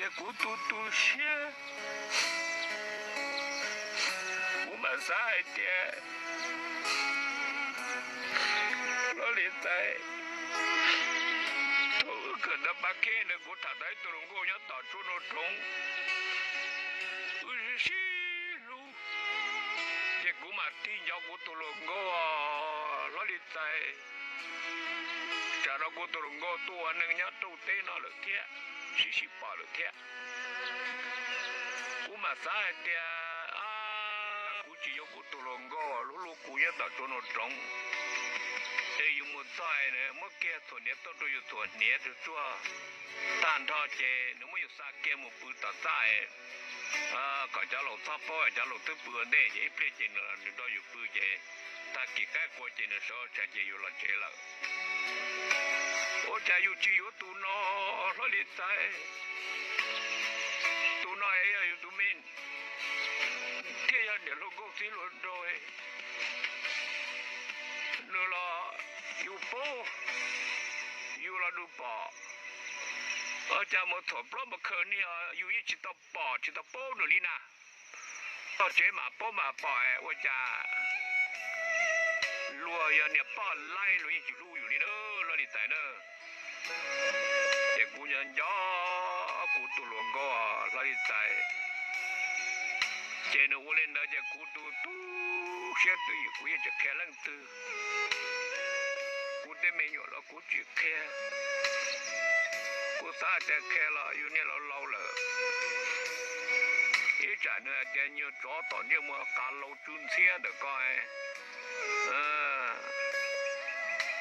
结果都些，我们3点，老李在，头可能把开的我打在头我要打出那种，20路，结果嘛天要我头我啊，老李在。Cara ko turun ko tu aneng nya tu te na le tia sisi pa le tia ku ma sa tia ku chi yo ku turun ko lu lu ku ya ta tu no trong e yu mo sai ne mo ke to ne to yu to ne de chua tan tho che no mo yu sa ke mo pu ta sai ka ja lo sa po ja lo tu pu ne ye pe che no ni do yu pu che ta ki ka ko che ne so cha che yu la che la我家有只有都拿那里在，都拿也要有都面，天呀的路过西路多诶，那啦有包，有啦都包，而家摩托不不可能啊，有一起到包，起到包那里呢，到这嘛包诶，我家。路要你包来路一直路有哩呢，那里在呢。这姑娘家古都龙哥啊，那里在。这呢我连那这古都都些都有，我也就开冷的。古的没有了，古就开。古啥在开了，有年老了。一站呢，这你找到你么干老赚钱的干。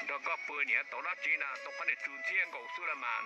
đó có bữa nhẹ tổ đó chỉ là tổ cái này truyền thiên cầu xưa là mà